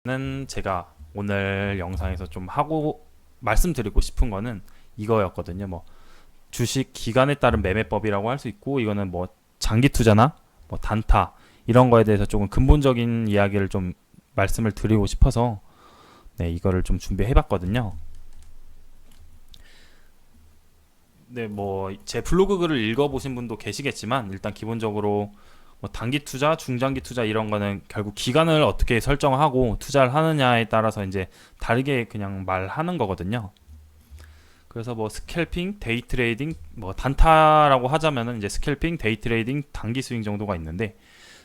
는 제가 오늘 영상에서 좀 하고 말씀드리고 싶은 거는 이거였거든요. 뭐 주식 기간에 따른 매매법이라고 할 수 있고, 이거는 뭐 장기 투자나 뭐 단타 이런 거에 대해서 조금 근본적인 이야기를 좀 말씀을 드리고 싶어서 이거를 좀 준비해 봤거든요. 네, 뭐 제 블로그 글을 읽어 보신 분도 계시겠지만, 일단 기본적으로 뭐 단기 투자, 중장기 투자 이런 거는 결국 기간을 어떻게 설정하고 투자를 하느냐에 따라서 이제 다르게 그냥 말하는 거거든요. 그래서 뭐 스캘핑, 데이 트레이딩, 뭐 단타라고 하자면은 이제 스캘핑, 데이 트레이딩, 단기 스윙 정도가 있는데,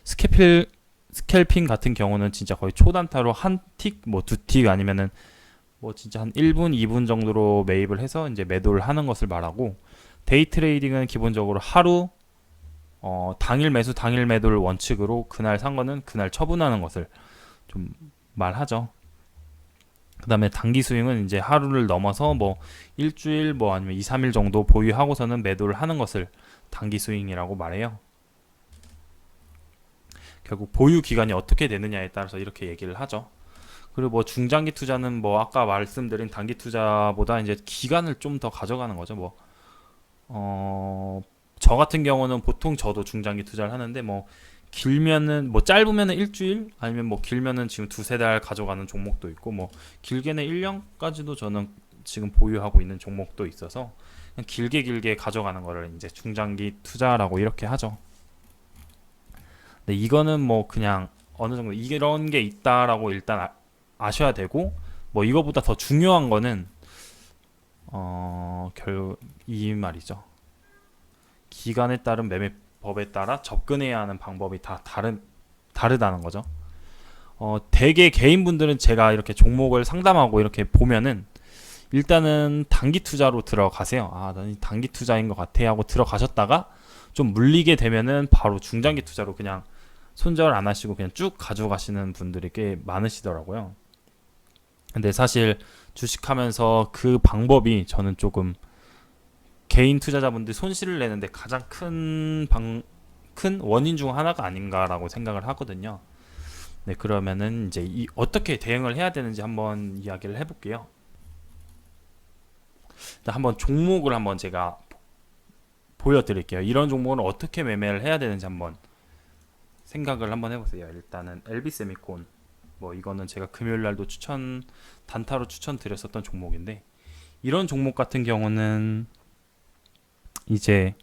스캘핑 같은 경우는 진짜 거의 초단타로 한 틱, 뭐 두 틱 아니면은 뭐 진짜 한 1분, 2분 정도로 매입을 해서 이제 매도를 하는 것을 말하고, 데이 트레이딩은 기본적으로 하루 당일 매수 당일 매도를 원칙으로 그날 산 거는 그날 처분하는 것을 좀 말하죠. 그 다음에 단기 스윙은 이제 하루를 넘어서 뭐 일주일 뭐 아니면 2, 3일 정도 보유하고서는 매도를 하는 것을 단기 스윙이라고 말해요. 결국 보유 기간이 어떻게 되느냐에 따라서 이렇게 얘기를 하죠. 그리고 뭐 중장기 투자는 뭐 아까 말씀드린 단기 투자보다 이제 기간을 좀 더 가져가는 거죠. 뭐 저 같은 경우는 보통 저도 중장기 투자를 하는데, 뭐 길면은 뭐 짧으면은 일주일 아니면 뭐 길면은 지금 두세 달 가져가는 종목도 있고, 뭐 길게는 1년까지도 저는 지금 보유하고 있는 종목도 있어서 그냥 길게 길게 가져가는 거를 이제 중장기 투자라고 이렇게 하죠. 근데 이거는 뭐 그냥 어느 정도 이런 게 있다라고 일단 아셔야 되고, 뭐 이거보다 더 중요한 거는 결국 이 말이죠. 기간에 따른 매매법에 따라 접근해야 하는 방법이 다 다르다는 거죠. 대개 개인분들은 제가 이렇게 종목을 상담하고 이렇게 보면은 일단은 단기 투자로 들어가세요. 아, 나는 단기 투자인 것 같아 하고 들어가셨다가 좀 물리게 되면은 바로 중장기 투자로 그냥 손절 안 하시고 그냥 쭉 가져가시는 분들이 꽤 많으시더라고요. 근데 사실 주식하면서 그 방법이 저는 조금 개인 투자자분들이 손실을 내는데 가장 큰 원인 중 하나가 아닌가라고 생각을 하거든요. 네, 그러면은 이제 어떻게 대응을 해야 되는지 한번 이야기를 해볼게요. 일단 한번 종목을 한번 제가 보여드릴게요. 이런 종목은 어떻게 매매를 해야 되는지 한번 생각을 한번 해보세요. 일단은 LB세미콘, 뭐 이거는 제가 금요일 날도 단타로 추천드렸었던 종목인데, 이런 종목 같은 경우는 이제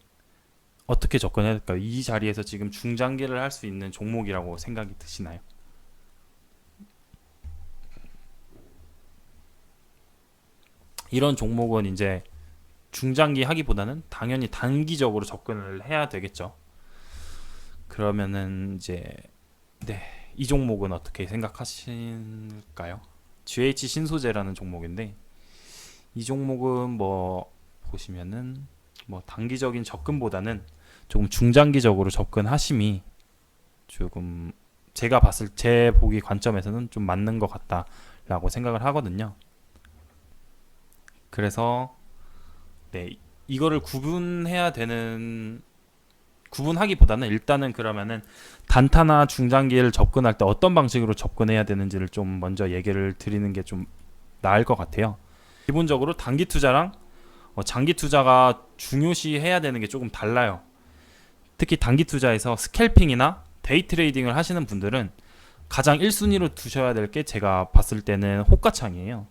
어떻게 접근해야 될까요? 이 자리에서 지금 중장기를 할 수 있는 종목이라고 생각이 드시나요? 이런 종목은 이제 중장기 하기보다는 당연히 단기적으로 접근을 해야 되겠죠. 그러면은 이제 네, 이 종목은 어떻게 생각하실까요? GH 신소재라는 종목인데, 이 종목은 뭐 보시면은 뭐 단기적인 접근보다는 조금 중장기적으로 접근하심이 조금 제가 봤을 제 보기 관점에서는 좀 맞는 것 같다라고 생각을 하거든요. 그래서 네, 이거를 구분하기보다는 일단은 그러면은 단타나 중장기를 접근할 때 어떤 방식으로 접근해야 되는지를 좀 먼저 얘기를 드리는 게 좀 나을 것 같아요. 기본적으로 단기 투자랑 장기 투자가 중요시 해야 되는 게 조금 달라요. 특히 단기 투자에서 스캘핑이나 데이 트레이딩을 하시는 분들은 가장 1순위로 두셔야 될 게 제가 봤을 때는 호가창이에요.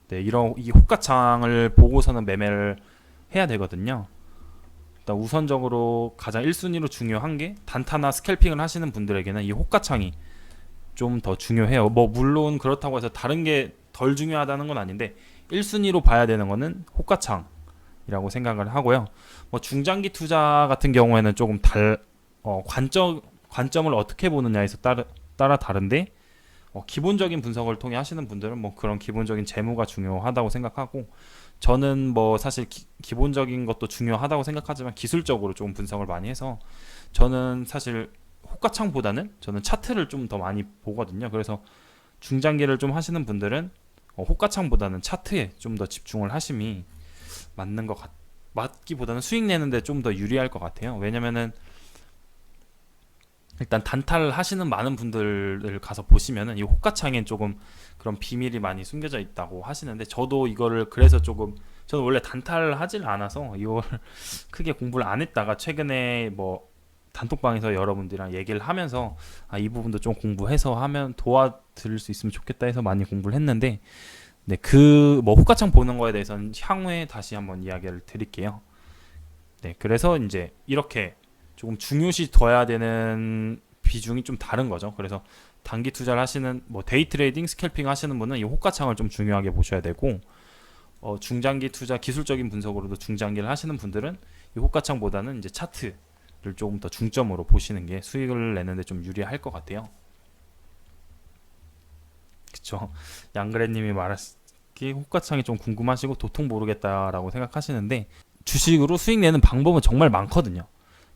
네, 이런 이 호가창을 보고서는 매매를 해야 되거든요. 일단 우선적으로 가장 1순위로 중요한 게, 단타나 스캘핑을 하시는 분들에게는 이 호가창이 좀 더 중요해요. 뭐 물론 그렇다고 해서 다른 게 덜 중요하다는 건 아닌데 1순위로 봐야 되는 거는 호가창이라고 생각을 하고요. 뭐 중장기 투자 같은 경우에는 조금 관점을 어떻게 보느냐에서 따라 다른데, 기본적인 분석을 통해 하시는 분들은 뭐 그런 기본적인 재무가 중요하다고 생각하고, 저는 뭐 사실 기본적인 것도 중요하다고 생각하지만 기술적으로 좀 분석을 많이 해서 저는 사실 호가창보다는 저는 차트를 좀 더 많이 보거든요. 그래서 중장기를 좀 하시는 분들은 호가창보다는 차트에 좀 더 집중을 하심이 맞는 것 맞기보다는 수익 내는데 좀 더 유리할 것 같아요. 왜냐면은 일단 단타를 하시는 많은 분들을 가서 보시면은 이 호가창엔 조금 그런 비밀이 많이 숨겨져 있다고 하시는데, 저도 이거를 그래서 조금, 저는 원래 단타를 하질 않아서 이걸 크게 공부를 안 했다가 최근에 뭐 단톡방에서 여러분들이랑 얘기를 하면서 이 부분도 좀 공부해서 하면 도와드릴 수 있으면 좋겠다 해서 많이 공부를 했는데, 네, 그 뭐 호가창 보는 거에 대해서는 향후에 다시 한번 이야기를 드릴게요. 네, 그래서 이제 이렇게 조금 중요시 둬야 되는 비중이 좀 다른 거죠. 그래서 단기 투자를 하시는, 뭐 데이 트레이딩, 스캘핑 하시는 분은 이 호가창을 좀 중요하게 보셔야 되고, 중장기 투자 기술적인 분석으로도 중장기를 하시는 분들은 이 호가창보다는 이제 차트를 조금 더 중점으로 보시는 게 수익을 내는데 좀 유리할 것 같아요. 그쵸? 양그래님이 말하기 호가창이 좀 궁금하시고 도통 모르겠다라고 생각하시는데, 주식으로 수익 내는 방법은 정말 많거든요.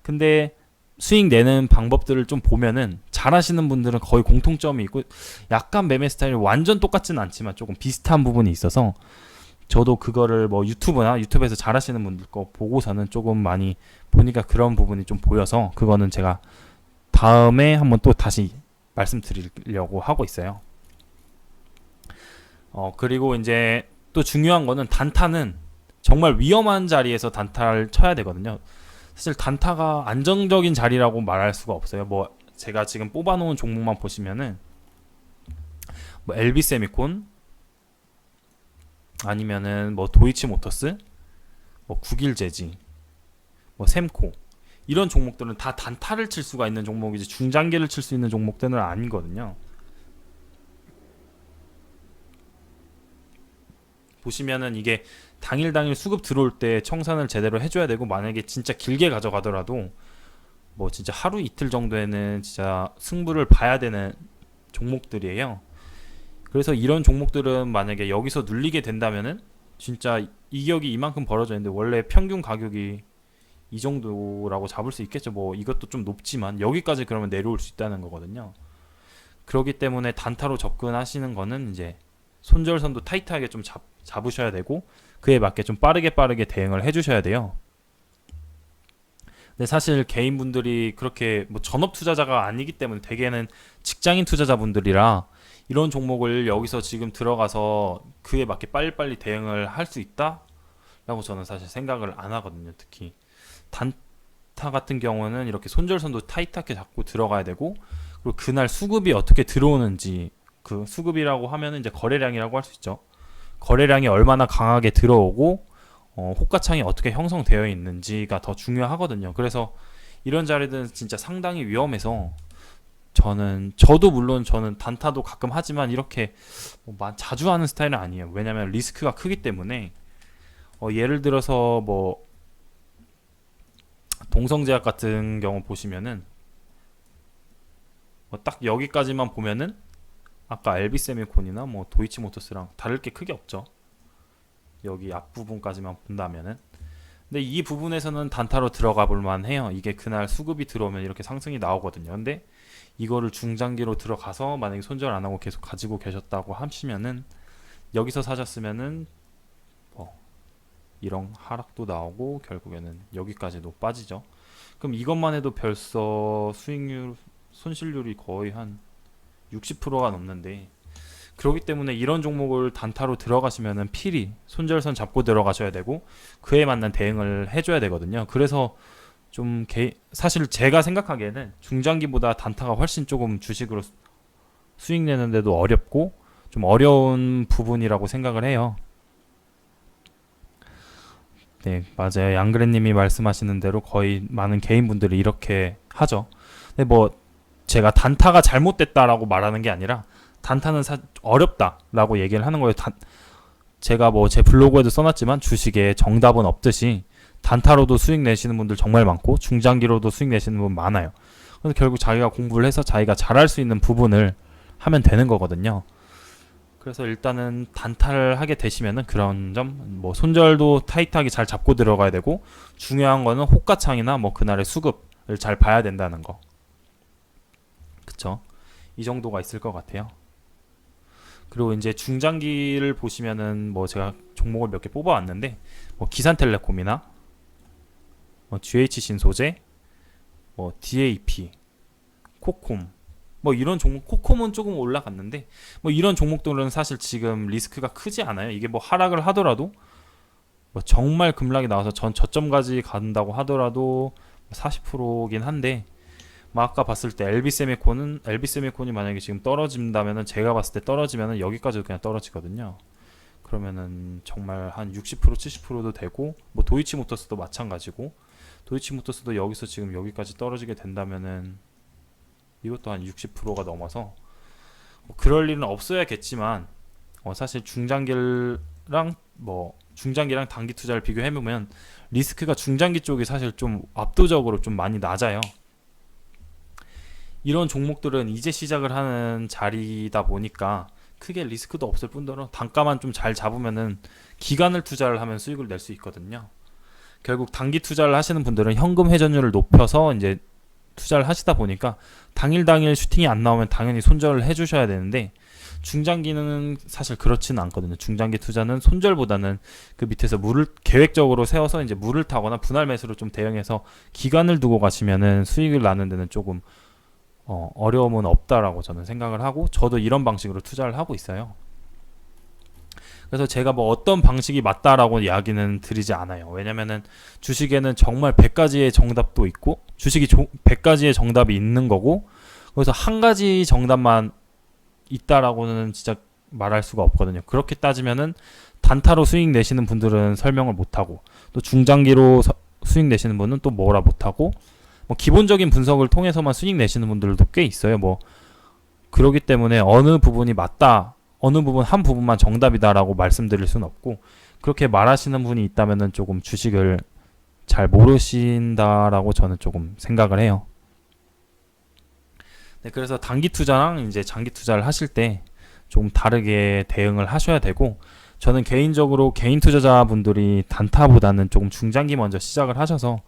근데 수익 내는 방법들을 좀 보면은 잘하시는 분들은 거의 공통점이 있고, 약간 매매 스타일이 완전 똑같지는 않지만 조금 비슷한 부분이 있어서, 저도 그거를 뭐 유튜브에서 잘하시는 분들 거 보고서는 조금 많이 보니까 그런 부분이 좀 보여서, 그거는 제가 다음에 한번 또 다시 말씀드리려고 하고 있어요. 그리고 이제 또 중요한 거는, 단타는 정말 위험한 자리에서 단타를 쳐야 되거든요. 사실 단타가 안정적인 자리라고 말할 수가 없어요. 뭐 제가 지금 뽑아놓은 종목만 보시면은 뭐 LB 세미콘, 아니면은 뭐 도이치모터스, 뭐 국일제지, 뭐 셈코, 이런 종목들은 다 단타를 칠 수가 있는 종목이지 중장기를 칠 수 있는 종목들은 아니거든요. 보시면은 이게 당일 수급 들어올 때 청산을 제대로 해줘야 되고, 만약에 진짜 길게 가져가더라도 뭐 진짜 하루 이틀 정도에는 진짜 승부를 봐야 되는 종목들이에요. 그래서 이런 종목들은 만약에 여기서 눌리게 된다면은 진짜 이격이 이만큼 벌어져 있는데, 원래 평균 가격이 이 정도라고 잡을 수 있겠죠. 뭐 이것도 좀 높지만 여기까지 그러면 내려올 수 있다는 거거든요. 그렇기 때문에 단타로 접근하시는 거는 이제 손절선도 타이트하게 좀 잡으셔야 되고, 그에 맞게 좀 빠르게 대응을 해주셔야 돼요. 근데 사실 개인분들이 그렇게 뭐 전업 투자자가 아니기 때문에 대개는 직장인 투자자분들이라 이런 종목을 여기서 지금 들어가서 그에 맞게 빨리빨리 대응을 할 수 있다라고 저는 사실 생각을 안 하거든요. 특히 단타 같은 경우는 이렇게 손절선도 타이트하게 잡고 들어가야 되고, 그리고 그날 수급이 어떻게 들어오는지, 그 수급이라고 하면 이제 거래량이라고 할 수 있죠. 거래량이 얼마나 강하게 들어오고 호가창이 어떻게 형성되어 있는지가 더 중요하거든요. 그래서 이런 자리들은 진짜 상당히 위험해서, 저도 물론 저는 단타도 가끔 하지만 이렇게 뭐 자주 하는 스타일은 아니에요. 왜냐면 리스크가 크기 때문에. 예를 들어서 뭐 동성제약 같은 경우 보시면은 뭐딱 여기까지만 보면은 아까 LB세미콘이나 뭐 도이치모터스랑 다를 게 크게 없죠. 여기 앞부분까지만 본다면은. 근데 이 부분에서는 단타로 들어가 볼만 해요. 이게 그날 수급이 들어오면 이렇게 상승이 나오거든요. 근데 이거를 중장기로 들어가서 만약에 손절 안 하고 계속 가지고 계셨다고 하시면은, 여기서 사셨으면은 뭐 이런 하락도 나오고 결국에는 여기까지도 빠지죠. 그럼 이것만 해도 벌써 수익률, 손실률이 거의 한 60%가 넘는데, 그렇기 때문에 이런 종목을 단타로 들어가시면은 필히 손절선 잡고 들어가셔야 되고 그에 맞는 대응을 해줘야 되거든요. 그래서 좀 사실 제가 생각하기에는 중장기보다 단타가 훨씬 조금 주식으로 수익 내는데도 어렵고 좀 어려운 부분이라고 생각을 해요. 네, 맞아요. 양그래님이 말씀하시는 대로 거의 많은 개인분들이 이렇게 하죠. 근데 뭐 제가 단타가 잘못됐다라고 말하는 게 아니라, 단타는 어렵다라고 얘기를 하는 거예요. 제가 뭐 제 블로그에도 써놨지만 주식에 정답은 없듯이 단타로도 수익 내시는 분들 정말 많고 중장기로도 수익 내시는 분 많아요. 그래서 결국 자기가 공부를 해서 자기가 잘할 수 있는 부분을 하면 되는 거거든요. 그래서 일단은 단타를 하게 되시면은 그런 점, 뭐 손절도 타이트하게 잘 잡고 들어가야 되고, 중요한 거는 호가창이나 뭐 그날의 수급을 잘 봐야 된다는 거. 그쵸? 이 정도가 있을 것 같아요. 그리고 이제 중장기를 보시면은 뭐 제가 종목을 몇 개 뽑아왔는데, 뭐 기산텔레콤이나 뭐 GH신소재, 뭐 DAP, 코콤, 뭐 이런 종목, 코콤은 조금 올라갔는데 뭐 이런 종목들은 사실 지금 리스크가 크지 않아요. 이게 뭐 하락을 하더라도 뭐 정말 급락이 나와서 전 저점까지 간다고 하더라도 40%긴 한데, 뭐 아까 봤을 때 엘비세미콘이 만약에 지금 떨어진다면은, 제가 봤을 때 떨어지면은 여기까지도 그냥 떨어지거든요. 그러면은 정말 한 60% 70%도 되고, 뭐 도이치모터스도 마찬가지고, 도이치모터스도 여기서 지금 여기까지 떨어지게 된다면은 이것도 한 60%가 넘어서 뭐 그럴 일은 없어야겠지만, 사실 중장기랑 단기 투자를 비교해보면 리스크가 중장기 쪽이 사실 좀 압도적으로 좀 많이 낮아요. 이런 종목들은 이제 시작을 하는 자리다 보니까 크게 리스크도 없을 뿐더러 단가만 좀 잘 잡으면은 기간을 투자를 하면 수익을 낼 수 있거든요. 결국 단기 투자를 하시는 분들은 현금 회전율을 높여서 이제 투자를 하시다 보니까 당일 슈팅이 안 나오면 당연히 손절을 해주셔야 되는데, 중장기는 사실 그렇지는 않거든요. 중장기 투자는 손절보다는 그 밑에서 물을 계획적으로 세워서 이제 물을 타거나 분할 매수로 좀 대응해서 기간을 두고 가시면은 수익을 나는 데는 조금 어려움은 없다라고 저는 생각을 하고, 저도 이런 방식으로 투자를 하고 있어요. 그래서 제가 뭐 어떤 방식이 맞다라고 이야기는 드리지 않아요. 왜냐면은 주식에는 정말 100가지의 정답도 있고, 주식이 100가지의 정답이 있는 거고, 그래서 한 가지 정답만 있다라고는 진짜 말할 수가 없거든요. 그렇게 따지면은 단타로 수익 내시는 분들은 설명을 못하고, 또 중장기로 수익 내시는 분은 또 뭐라 못하고, 뭐 기본적인 분석을 통해서만 수익 내시는 분들도 꽤 있어요. 뭐 그러기 때문에 어느 부분이 맞다, 어느 부분 한 부분만 정답이다라고 말씀드릴 수는 없고, 그렇게 말하시는 분이 있다면은 조금 주식을 잘 모르신다라고 저는 조금 생각을 해요. 네, 그래서 단기 투자랑 이제 장기 투자를 하실 때 조금 다르게 대응을 하셔야 되고, 저는 개인적으로 개인 투자자분들이 단타보다는 조금 중장기 먼저 시작을 하셔서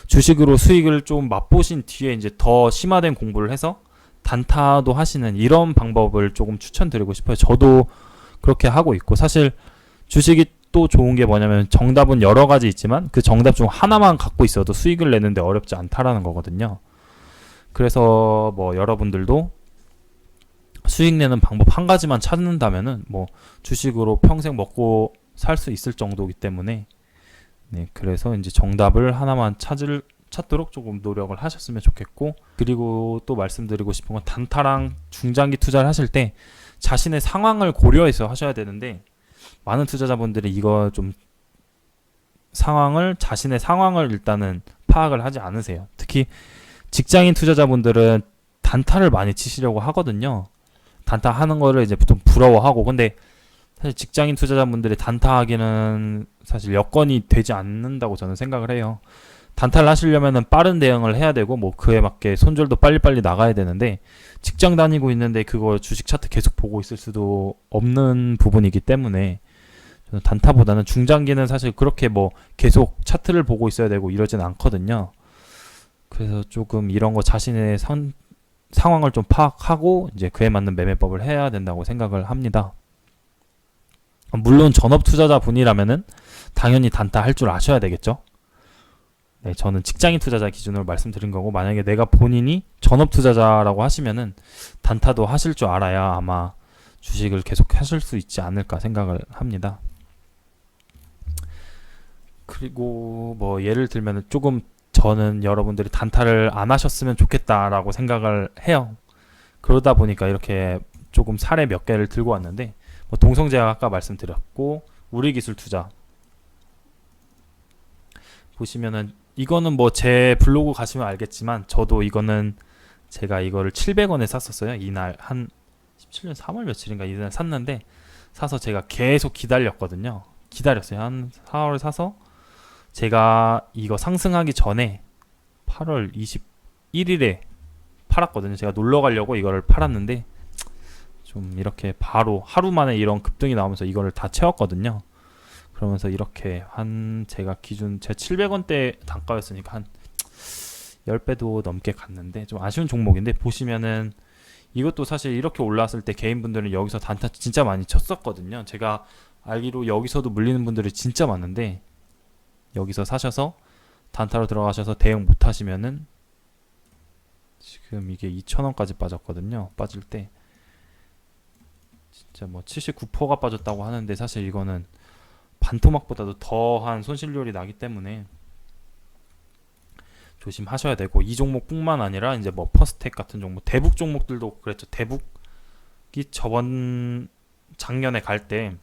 주식으로 수익을 좀 맛보신 뒤에 이제 더 심화된 공부를 해서 단타도 하시는 이런 방법을 조금 추천드리고 싶어요. 저도 그렇게 하고 있고, 사실 주식이 또 좋은 게 뭐냐면 정답은 여러 가지 있지만 그 정답 중 하나만 갖고 있어도 수익을 내는데 어렵지 않다라는 거거든요. 그래서 뭐 여러분들도 수익 내는 방법 한 가지만 찾는다면은 뭐 주식으로 평생 먹고 살 수 있을 정도이기 때문에, 네, 그래서 이제 정답을 하나만 찾도록 조금 노력을 하셨으면 좋겠고, 그리고 또 말씀드리고 싶은 건 단타랑 중장기 투자를 하실 때 자신의 상황을 고려해서 하셔야 되는데, 많은 투자자분들이 이거 좀 자신의 상황을 일단은 파악을 하지 않으세요. 특히 직장인 투자자분들은 단타를 많이 치시려고 하거든요. 단타 하는 거를 이제 보통 부러워하고, 근데 사실 직장인 투자자분들이 단타 하기는 사실 여건이 되지 않는다고 저는 생각을 해요. 단타를 하시려면은 빠른 대응을 해야 되고, 뭐 그에 맞게 손절도 빨리빨리 나가야 되는데, 직장 다니고 있는데 그거 주식 차트 계속 보고 있을 수도 없는 부분이기 때문에, 저는 단타보다는 중장기는 사실 그렇게 뭐 계속 차트를 보고 있어야 되고 이러진 않거든요. 그래서 조금 이런 거 자신의 상황을 좀 파악하고 이제 그에 맞는 매매법을 해야 된다고 생각을 합니다. 물론 전업 투자자 분이라면은 당연히 단타 할 줄 아셔야 되겠죠. 네, 저는 직장인 투자자 기준으로 말씀드린 거고, 만약에 내가 본인이 전업 투자자라고 하시면은 단타도 하실 줄 알아야 아마 주식을 계속 하실 수 있지 않을까 생각을 합니다. 그리고 뭐 예를 들면은 조금 저는 여러분들이 단타를 안 하셨으면 좋겠다라고 생각을 해요. 그러다 보니까 이렇게 조금 사례 몇 개를 들고 왔는데, 뭐 동성제약 아까 말씀드렸고, 우리기술투자 보시면은 이거는 뭐 제 블로그 가시면 알겠지만, 저도 이거는 제가 이거를 700원에 샀었어요. 이날 한 17년 3월 며칠인가 이날 샀는데, 사서 제가 계속 기다렸거든요. 기다렸어요. 한 4월 사서 제가 이거 상승하기 전에 8월 21일에 팔았거든요. 제가 놀러 가려고 이거를 팔았는데, 좀 이렇게 바로 하루 만에 이런 급등이 나오면서 이거를 다 채웠거든요. 그러면서 이렇게 제가 기준 제 700원대 단가였으니까 한 10배도 넘게 갔는데, 좀 아쉬운 종목인데, 보시면은 이것도 사실 이렇게 올랐을 때 개인분들은 여기서 단타 진짜 많이 쳤었거든요. 제가 알기로 여기서도 물리는 분들이 진짜 많은데, 여기서 사셔서 단타로 들어가셔서 대응 못 하시면은 지금 이게 2,000원까지 빠졌거든요. 빠질 때 진짜 뭐 79%가 빠졌다고 하는데 사실 이거는 반토막보다도 더한 손실률이 나기 때문에 조심하셔야 되고, 이 종목뿐만 아니라 이제 뭐 퍼스텍 같은 종목, 대북 종목들도 그랬죠. 대북이 저번 작년에 갈 때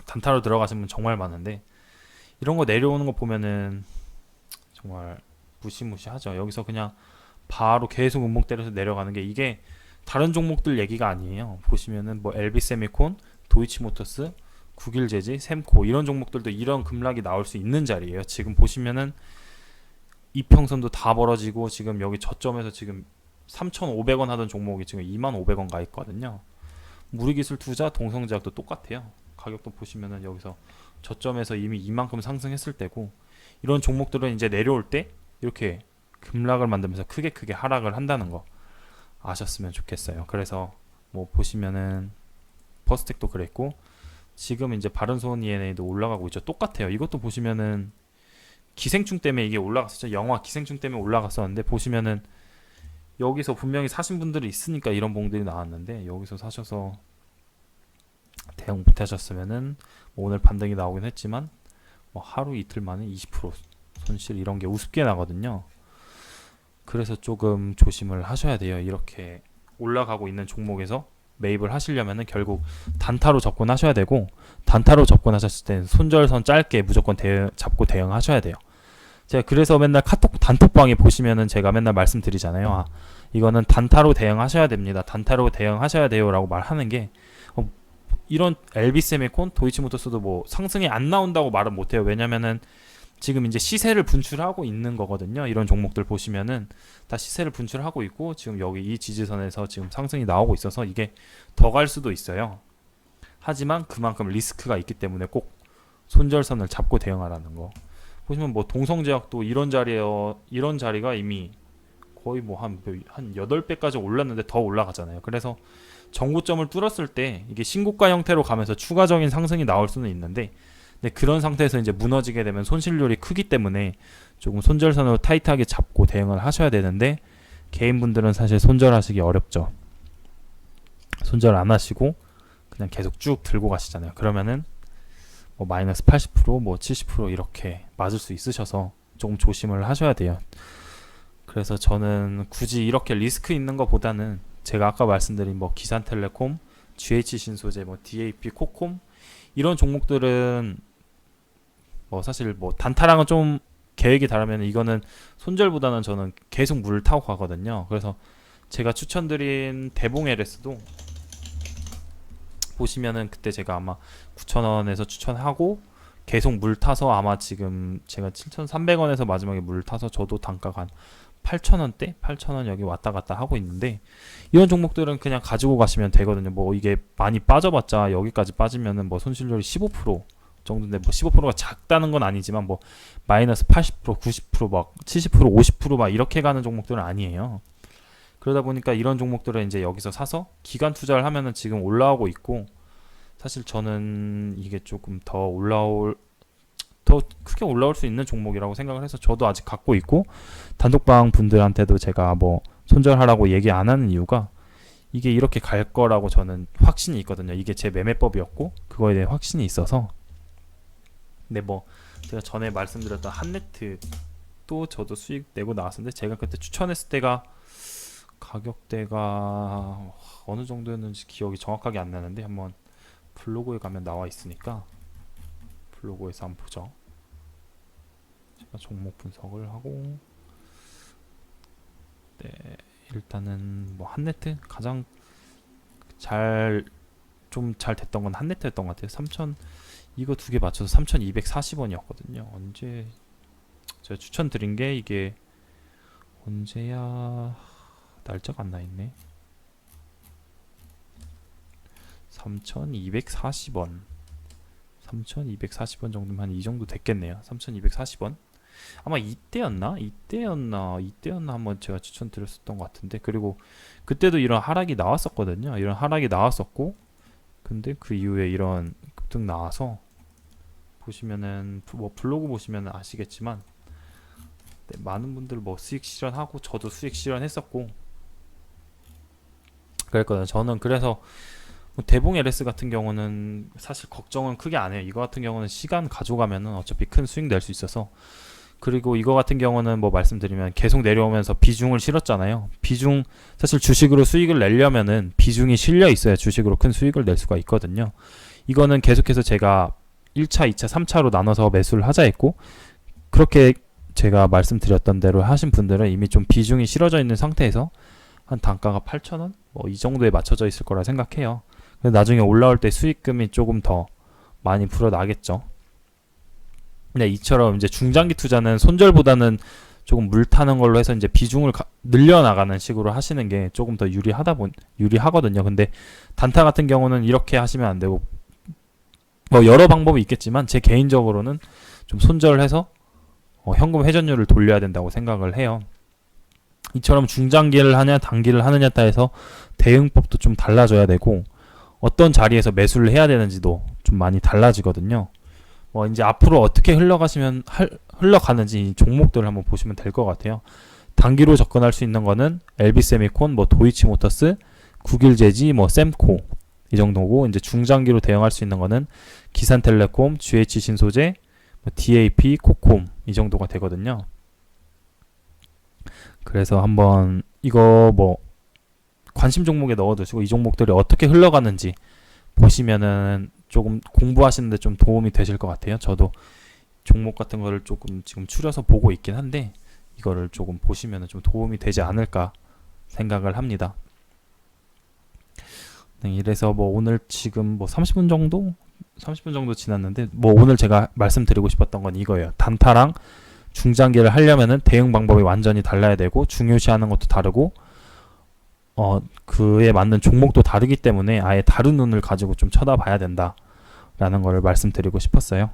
단타로 들어가신 분 정말 많은데 이런 거 내려오는 거 보면은 정말 무시무시하죠. 여기서 그냥 바로 계속 음목 때려서 내려가는 게 이게 다른 종목들 얘기가 아니에요. 보시면은 뭐 LB세미콘, 도이치모터스, 국일제지, 셈코 이런 종목들도 이런 급락이 나올 수 있는 자리예요. 지금 보시면은 이평선도 다 벌어지고 지금 여기 저점에서 지금 3,500원 하던 종목이 지금 2,500원 가 있거든요. 무리기술투자, 동성제약도 똑같아요. 가격도 보시면은 여기서 저점에서 이미 이만큼 상승했을 때고, 이런 종목들은 이제 내려올 때 이렇게 급락을 만들면서 크게 하락을 한다는 거 아셨으면 좋겠어요. 그래서 뭐 보시면은 퍼스텍도 그랬고 지금 이제 바른손 ENA도 올라가고 있죠. 똑같아요. 이것도 보시면은 기생충 때문에 이게 올라갔었죠. 영화 기생충 때문에 올라갔었는데 보시면은 여기서 분명히 사신 분들이 있으니까 이런 봉들이 나왔는데 여기서 사셔서 대응 못 하셨으면은 뭐 오늘 반등이 나오긴 했지만 뭐 하루 이틀 만에 20% 손실 이런 게 우습게 나거든요. 그래서 조금 조심을 하셔야 돼요. 이렇게 올라가고 있는 종목에서 매입을 하시려면은 결국 단타로 접근하셔야 되고, 단타로 접근하셨을 때는 손절선 짧게 무조건 잡고 대응하셔야 돼요. 제가 그래서 맨날 카톡 단톡방에 보시면은 제가 맨날 말씀드리잖아요. 아, 이거는 단타로 대응하셔야 됩니다. 단타로 대응하셔야 돼요라고 말하는 게 이런 LB세미콘, 도이치모터스도 뭐 상승이 안 나온다고 말은 못해요. 왜냐면은 지금 이제 시세를 분출하고 있는 거거든요. 이런 종목들 보시면은 다 시세를 분출하고 있고 지금 여기 이 지지선에서 지금 상승이 나오고 있어서 이게 더 갈 수도 있어요. 하지만 그만큼 리스크가 있기 때문에 꼭 손절선을 잡고 대응하라는 거. 보시면 뭐 동성제약도 이런 자리에요. 이런 자리가 이미 거의 뭐 한 8배까지 올랐는데 더 올라가잖아요. 그래서 정고점을 뚫었을 때 이게 신고가 형태로 가면서 추가적인 상승이 나올 수는 있는데, 근데 그런 상태에서 이제 무너지게 되면 손실률이 크기 때문에 조금 손절선으로 타이트하게 잡고 대응을 하셔야 되는데 개인분들은 사실 손절하시기 어렵죠. 손절 안 하시고 그냥 계속 쭉 들고 가시잖아요. 그러면은 뭐 마이너스 80%, 뭐 70% 이렇게 맞을 수 있으셔서 조금 조심을 하셔야 돼요. 그래서 저는 굳이 이렇게 리스크 있는 것보다는 제가 아까 말씀드린 뭐 기산텔레콤, GH신소재, 뭐 DAP, 코콤 이런 종목들은 뭐 사실 뭐 단타랑은 좀 계획이 다르면 이거는 손절보다는 저는 계속 물을 타고 가거든요. 그래서 제가 추천드린 대봉 LS도 보시면은 그때 제가 아마 9,000원에서 추천하고 계속 물 타서 아마 지금 제가 7,300원에서 마지막에 물 타서 저도 단가가 한 8,000원대? 8,000원 여기 왔다 갔다 하고 있는데 이런 종목들은 그냥 가지고 가시면 되거든요. 뭐 이게 많이 빠져봤자 여기까지 빠지면은 뭐 손실률이 15% 정도인데 뭐 15%가 작다는 건 아니지만 뭐 마이너스 80%, 90%막 70%, 50%막 이렇게 가는 종목들은 아니에요. 그러다 보니까 이런 종목들은 이제 여기서 사서 기간 투자를 하면은 지금 올라오고 있고, 사실 저는 이게 조금 더 크게 올라올 수 있는 종목이라고 생각을 해서 저도 아직 갖고 있고, 단독방 분들한테도 제가 뭐 손절하라고 얘기 안 하는 이유가 이게 이렇게 갈 거라고 저는 확신이 있거든요. 이게 제 매매법이었고 그거에 대한 확신이 있어서. 근데 뭐 제가 전에 말씀드렸던 한네트 또 저도 수익 내고 나왔었는데 제가 그때 추천했을 때가 가격대가 어느 정도였는지 기억이 정확하게 안 나는데 한번 블로그에 가면 나와 있으니까 블로그에서 한번 보죠. 제가 종목 분석을 하고, 네, 일단은 뭐 한네트 가장 좀 잘 됐던 건 한네트였던 것 같아요. 3,000 이거 두 개 맞춰서 3,240원이었거든요. 언제 제가 추천드린 게 이게 언제야, 날짜가 안 나있네. 3,240원 3,240원 정도면 한 이 정도 됐겠네요. 3,240원 아마 이때였나 한번 제가 추천드렸었던 것 같은데, 그리고 그때도 이런 하락이 나왔었거든요. 이런 하락이 나왔었고, 근데 그 이후에 이런 급등 나와서 보시면은 뭐 블로그 보시면은 아시겠지만 네, 많은 분들 뭐 수익 실현하고 저도 수익 실현했었고 그랬거든요. 저는 그래서 뭐 대봉 LS 같은 경우는 사실 걱정은 크게 안 해요. 이거 같은 경우는 시간 가져가면은 어차피 큰 수익 낼 수 있어서. 그리고 이거 같은 경우는 뭐 말씀드리면 계속 내려오면서 비중을 실었잖아요. 비중 사실 주식으로 수익을 내려면은 비중이 실려 있어야 주식으로 큰 수익을 낼 수가 있거든요. 이거는 계속해서 제가 1차, 2차, 3차로 나눠서 매수를 하자 했고 그렇게 제가 말씀드렸던 대로 하신 분들은 이미 좀 비중이 실어져 있는 상태에서 한 단가가 8,000원? 뭐 이 정도에 맞춰져 있을 거라 생각해요. 나중에 올라올 때 수익금이 조금 더 많이 불어나겠죠. 네, 이처럼 이제 중장기 투자는 손절보다는 조금 물 타는 걸로 해서 이제 비중을 늘려나가는 식으로 하시는 게 조금 더 유리하거든요. 근데 단타 같은 경우는 이렇게 하시면 안 되고 뭐 여러 방법이 있겠지만 제 개인적으로는 좀 손절해서 현금 회전율을 돌려야 된다고 생각을 해요. 이처럼 중장기를 하냐 단기를 하느냐에 따라서 대응법도 좀 달라져야 되고 어떤 자리에서 매수를 해야 되는지도 좀 많이 달라지거든요. 이제 앞으로 어떻게 흘러가는지 종목들을 한번 보시면 될 것 같아요. 단기로 접근할 수 있는 거는 LB세미콘, 뭐 도이치모터스, 국일제지, 뭐 셈코 이 정도고 이제 중장기로 대응할 수 있는 거는 기산텔레콤, GH신소재, 뭐 DAP, 코콤 이 정도가 되거든요. 그래서 한번 이거 뭐 관심 종목에 넣어두시고 이 종목들이 어떻게 흘러가는지 보시면은 조금 공부하시는데 좀 도움이 되실 것 같아요. 저도 종목 같은 거를 조금 지금 추려서 보고 있긴 한데 이거를 조금 보시면은 좀 도움이 되지 않을까 생각을 합니다. 네, 이래서 뭐 오늘 지금 뭐 30분 정도 지났는데 뭐 오늘 제가 말씀드리고 싶었던 건 이거예요. 단타랑 중장기를 하려면은 대응 방법이 완전히 달라야 되고 중요시하는 것도 다르고 그에 맞는 종목도 다르기 때문에 아예 다른 눈을 가지고 좀 쳐다봐야 된다라는 거를 말씀드리고 싶었어요.